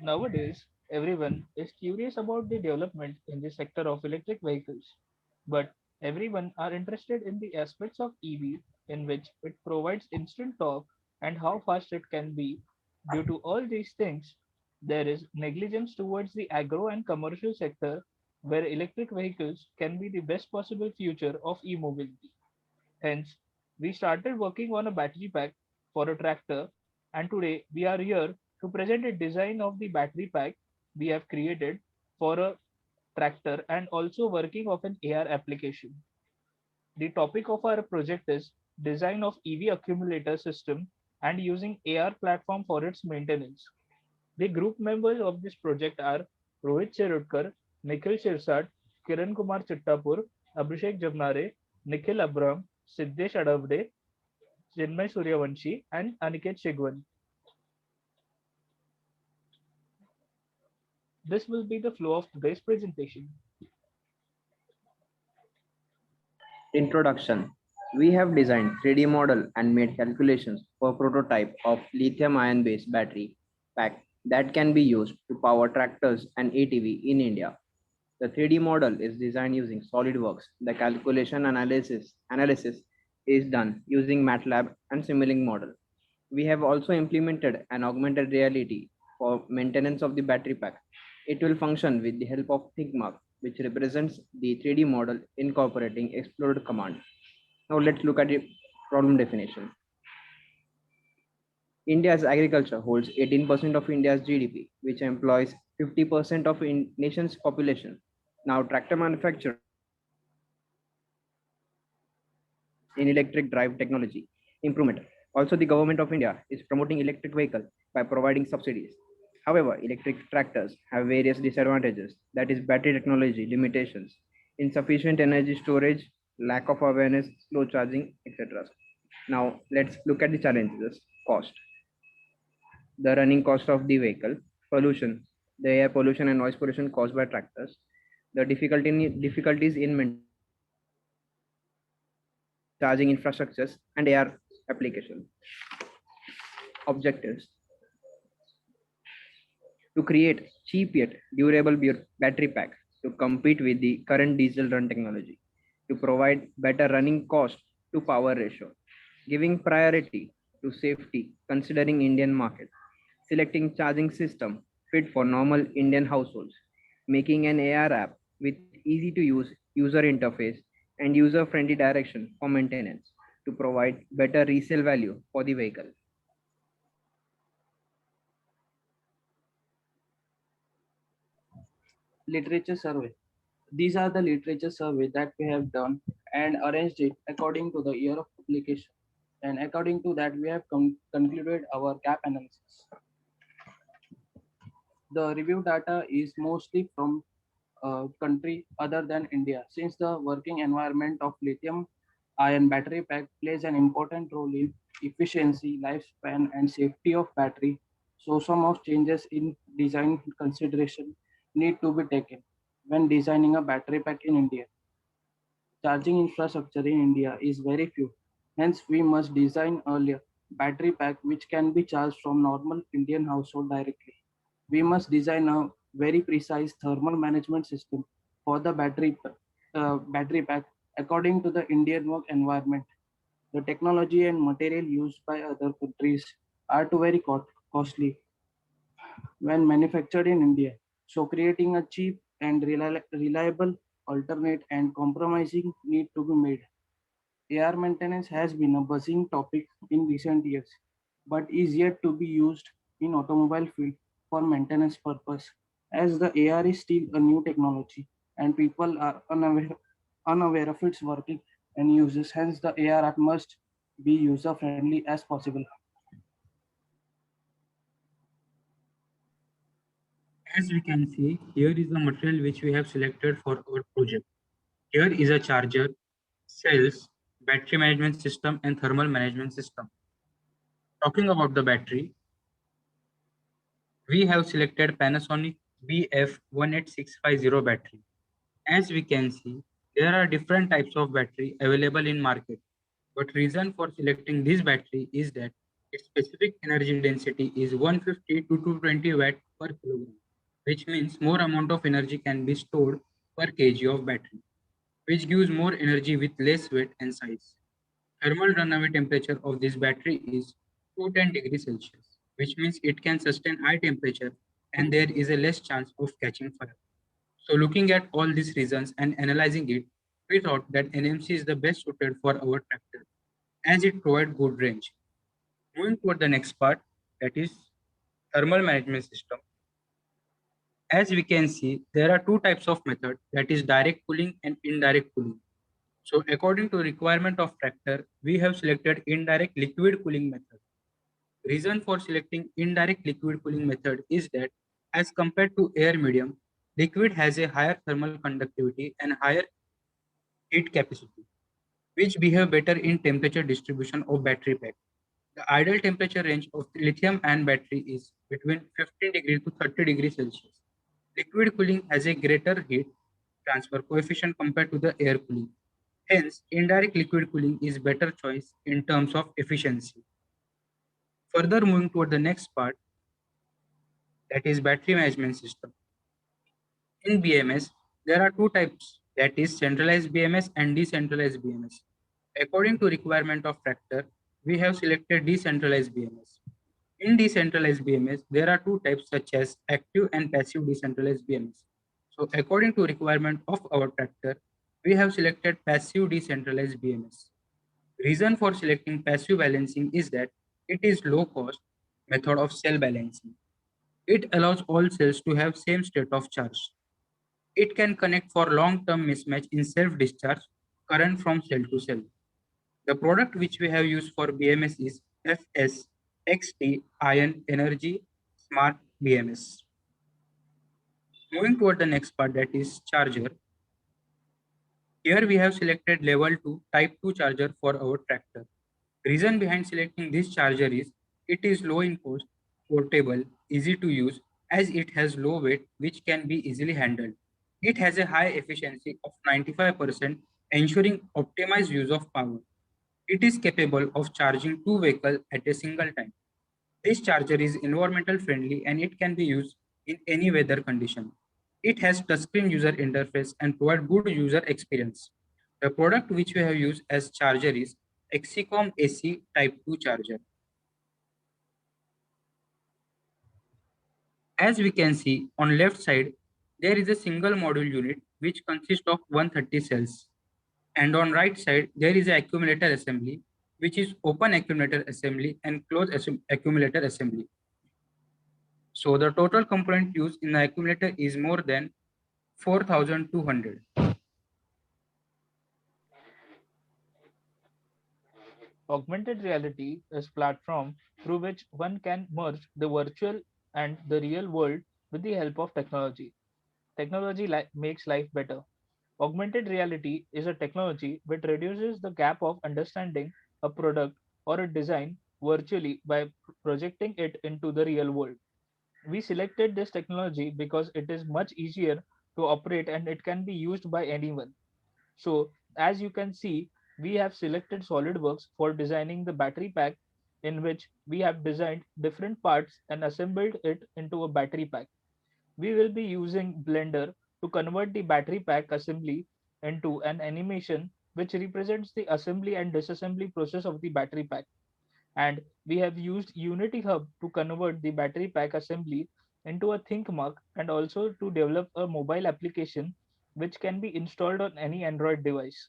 Nowadays, everyone is curious about the development in the sector of electric vehicles, but everyone are interested in the aspects of EV in which it provides instant torque and how fast it can be. Due to all these things, there is negligence towards the agro and commercial sector where electric vehicles can be the best possible future of e-mobility. Hence, we started working on a battery pack for a tractor, and today we are here to present a design of the battery pack we have created for a tractor and also working of an AR application. The topic of our project is design of EV accumulator system and using AR platform for its maintenance. The group members of this project are Rohit Cherutkar, Nikhil Shirsat, Kiran Kumar Chittapur, Abhishek Jamnare, Nikhil Abram, Siddesh Adavde, Chinmay Suryavanshi, and Aniket Shigwan. This will be the flow of today's presentation. Introduction. We have designed 3D model and made calculations for prototype of lithium-ion based battery pack that can be used to power tractors and ATV in India. The 3D model is designed using SolidWorks. The calculation analysis is done using MATLAB and Simulink model. We have also implemented an augmented reality for maintenance of the battery pack. It will function with the help of Figma, which represents the 3D model incorporating Explode command. Now let's look at the problem definition. India's agriculture holds 18% of India's GDP, which employs 50% of nation's population. Now, tractor manufacturers in electric drive technology improvement. Also, the government of India is promoting electric vehicle by providing subsidies. However, electric tractors have various disadvantages, that is battery technology limitations, insufficient energy storage, lack of awareness, slow charging, etc. Now, let's look at the challenges. Cost. The running cost of the vehicle, pollution, the air pollution and noise pollution caused by tractors, the difficulties in charging infrastructures and AR application. Objectives: to create cheap yet durable battery pack to compete with the current diesel run technology, to provide better running cost to power ratio, giving priority to safety considering Indian market, selecting charging system fit for normal Indian households, making an AR app with easy to use user interface and user friendly direction for maintenance to provide better resale value for the vehicle. Literature survey. These are the literature survey that we have done and arranged it according to the year of publication. And according to that, we have concluded our gap analysis. The review data is mostly from country other than India, since the working environment of lithium ion battery pack plays an important role in efficiency, lifespan, and safety of battery. So some of changes in design consideration need to be taken when designing a battery pack in India. Charging infrastructure in India is very few. Hence, we must design earlier battery pack which can be charged from normal Indian household directly. We must design a very precise thermal management system for the battery pack according to the Indian work environment. The technology and material used by other countries are too very costly when manufactured in India. So creating a cheap and reliable alternate and compromising need to be made. AR maintenance has been a buzzing topic in recent years, but is yet to be used in automobile field for maintenance purpose, as the AR is still a new technology and people are unaware of its working and uses. Hence, the AR app must be user friendly as possible. As we can see, here is the material which we have selected for our project. Here is a charger, cells, battery management system, and thermal management system. Talking about the battery, we have selected Panasonic BF18650 battery. As we can see, there are different types of battery available in market. But reason for selecting this battery is that Its specific energy density is 150 to 220 watt per kilogram, which means more amount of energy can be stored per kg of battery, which gives more energy with less weight and size. Thermal runaway temperature of this battery is 210 degrees Celsius, which means it can sustain high temperature and there is a less chance of catching fire. So looking at all these reasons and analyzing it, we thought that NMC is the best suited for our tractor as it provides good range. Moving toward the next part, that is thermal management system. As we can see, there are two types of method, that is direct cooling and indirect cooling. So according to requirement of tractor, we have selected indirect liquid cooling method. Reason for selecting indirect liquid cooling method is that as compared to air medium, liquid has a higher thermal conductivity and higher heat capacity, which behave better in temperature distribution of battery pack. The ideal temperature range of the lithium-ion battery is between 15 degrees to 30 degrees Celsius. Liquid cooling has a greater heat transfer coefficient compared to the air cooling. Hence, indirect liquid cooling is better choice in terms of efficiency. Further moving toward the next part, that is battery management system. In BMS, there are two types, that is centralized BMS and decentralized BMS. According to requirement of tractor, we have selected decentralized BMS. In decentralized BMS, there are two types such as active and passive decentralized BMS. So according to requirement of our tractor, we have selected passive decentralized BMS. Reason for selecting passive balancing is that it is low cost method of cell balancing. It allows all cells to have same state of charge. It can connect for long-term mismatch in self-discharge current from cell to cell. The product which we have used for BMS is FSXT Ion Energy Smart BMS. Moving toward the next part, that is charger. Here we have selected level 2 type 2 charger for our tractor. Reason behind selecting this charger is it is low in cost, portable, easy to use as it has low weight which can be easily handled. It has a high efficiency of 95%, ensuring optimized use of power. It is capable of charging two vehicles at a single time. This charger is environmental friendly and it can be used in any weather condition. It has touchscreen user interface and provide good user experience. The product which we have used as charger is Exicom AC Type 2 charger. As we can see on left side, there is a single module unit which consists of 130 cells. And on right side, there is an accumulator assembly, which is open accumulator assembly and closed accumulator assembly. So the total component used in the accumulator is more than 4,200. Augmented reality is platform through which one can merge the virtual and the real world with the help of technology. Technology makes life better. Augmented reality is a technology which reduces the gap of understanding a product or a design virtually by projecting it into the real world. We selected this technology because it is much easier to operate and it can be used by anyone. So, as you can see, we have selected SolidWorks for designing the battery pack, in which we have designed different parts and assembled it into a battery pack. We will be using Blender to convert the battery pack assembly into an animation which represents the assembly and disassembly process of the battery pack. And we have used Unity Hub to convert the battery pack assembly into a ThinkMark and also to develop a mobile application which can be installed on any Android device.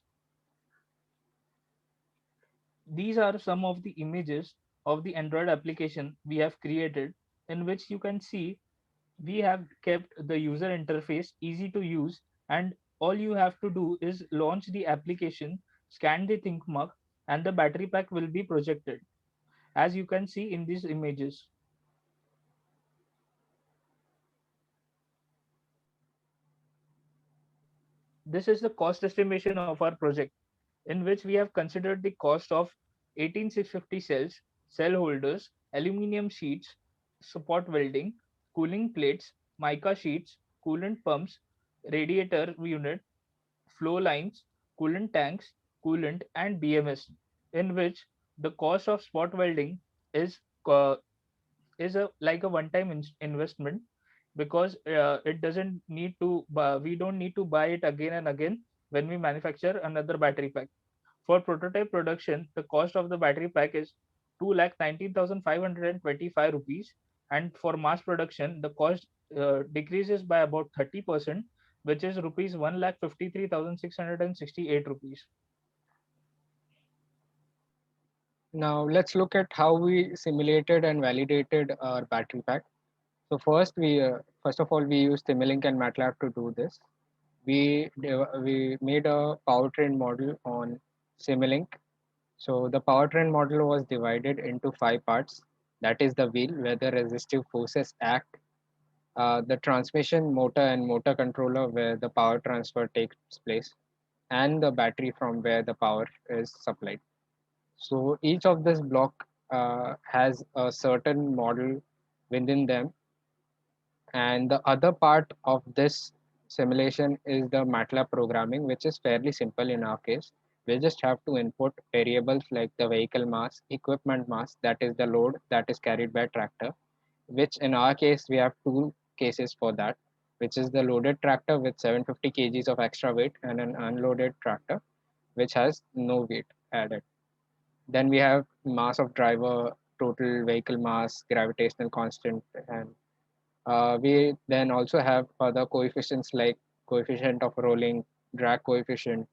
These are some of the images of the Android application we have created, in which you can see we have kept the user interface easy to use, and all you have to do is launch the application, scan the ThinkMark, and the battery pack will be projected, as you can see in these images. This is the cost estimation of our project, in which we have considered the cost of 18650 cells, cell holders, aluminum sheets, support welding, cooling plates, mica sheets, coolant pumps, radiator unit, flow lines, coolant tanks, coolant, and BMS, in which the cost of spot welding is uh, is a like a one-time investment, because it doesn't need to we don't need to buy it again and again when we manufacture another battery pack. For prototype production, the cost of the battery pack is 2,19,525 rupees, and for mass production, the cost decreases by about 30%, which is rupees 1,53,668 rupees. Now let's look at how we simulated and validated our battery pack. So first of all we used Simulink and MATLAB to do this. We made a powertrain model on Simulink. So the powertrain model was divided into 5 parts. That is the wheel, where the resistive forces act, the transmission, motor, and motor controller, where the power transfer takes place, and the battery from where the power is supplied. So each of this block has a certain model within them, and the other part of this simulation is the MATLAB programming, which is fairly simple in our case. We just have to input variables like the vehicle mass, equipment mass, that is the load that is carried by tractor, which in our case we have two cases for that, which is the loaded tractor with 750 kgs of extra weight and an unloaded tractor which has no weight added. Then we have mass of driver, total vehicle mass, gravitational constant, and we then also have other coefficients like coefficient of rolling, drag coefficient,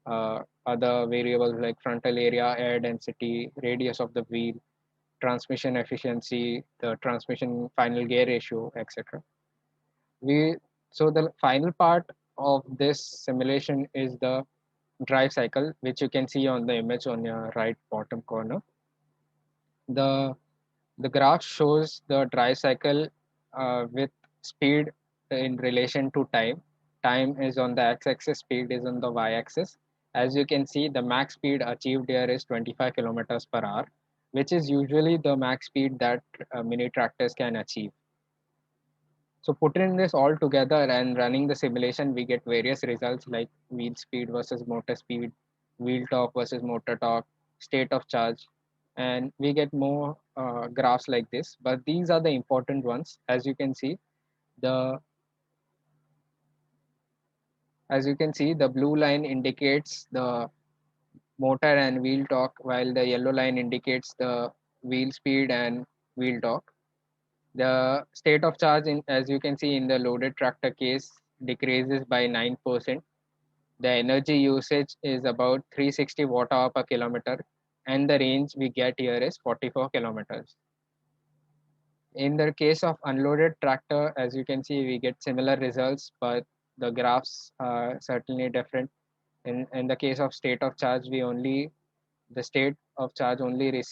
other variables like frontal area, air density, radius of the wheel, transmission efficiency, the transmission final gear ratio, etc. We so the final part of this simulation is the drive cycle, which you can see on the image on your right bottom corner. The the graph shows the drive cycle with speed in relation to time. Time is on the x-axis, speed is on the y-axis. As you can see, the max speed achieved here is 25 kilometers per hour, which is usually the max speed that mini tractors can achieve. So putting this all together and running the simulation, we get various results like wheel speed versus motor speed, wheel torque versus motor torque, state of charge, and we get more graphs like this. But these are the important ones. The as you can see, the blue line indicates the motor and wheel torque, while the yellow line indicates the wheel speed and wheel torque. The state of charge, as you can see in the loaded tractor case, decreases by 9%. The energy usage is about 360 watt hour per kilometer, and the range we get here is 44 kilometers. In the case of unloaded tractor, as you can see, we get similar results, but the graphs are certainly different. In the case of state of charge, the state of charge only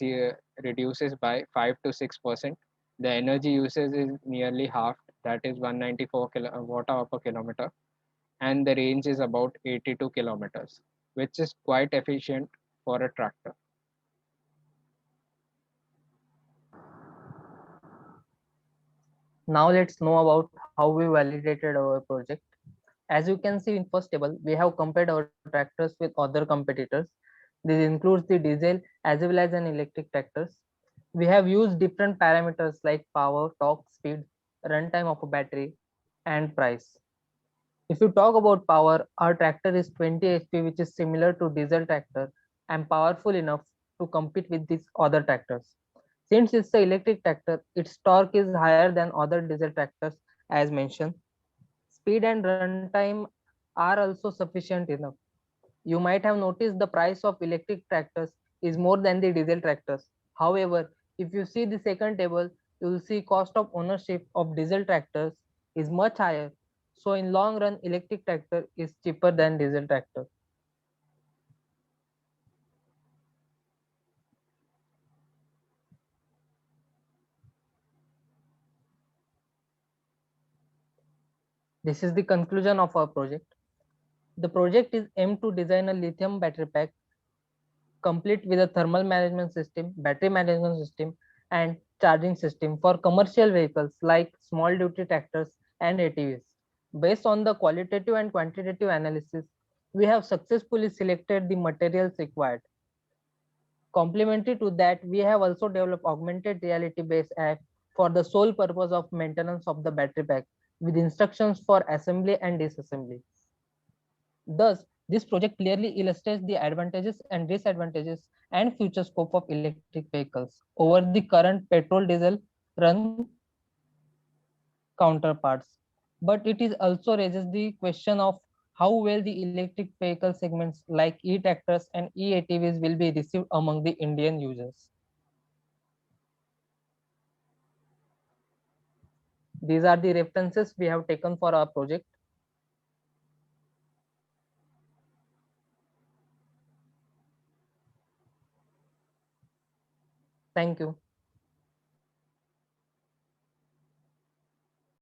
reduces by 5 to 6%. The energy usage is nearly half, that is 194 watt hour per kilometer, and the range is about 82 kilometers, which is quite efficient for a tractor. Now let's know about how we validated our project. As you can see in first table, we have compared our tractors with other competitors. This includes the diesel as well as an electric tractors. We have used different parameters like power, torque, speed, runtime of a battery, and price. If you talk about power, our tractor is 20 HP, which is similar to diesel tractor and powerful enough to compete with these other tractors. Since it's the electric tractor, its torque is higher than other diesel tractors as mentioned. Speed and runtime are also sufficient enough. You might have noticed the price of electric tractors is more than the diesel tractors. However, if you see the second table, you will see cost of ownership of diesel tractors is much higher. So in long run, electric tractor is cheaper than diesel tractor. This is the conclusion of our project. The project is aimed to design a lithium battery pack complete with a thermal management system, battery management system, and charging system for commercial vehicles like small duty tractors and ATVs. Based on the qualitative and quantitative analysis, we have successfully selected the materials required. Complementary to that, we have also developed augmented reality based app for the sole purpose of maintenance of the battery pack with instructions for assembly and disassembly. Thus, this project clearly illustrates the advantages and disadvantages and future scope of electric vehicles over the current petrol diesel run counterparts. But it is also raises the question of how well the electric vehicle segments like e-tractors and e-ATVs will be received among the Indian users. These are the references we have taken for our project. Thank you.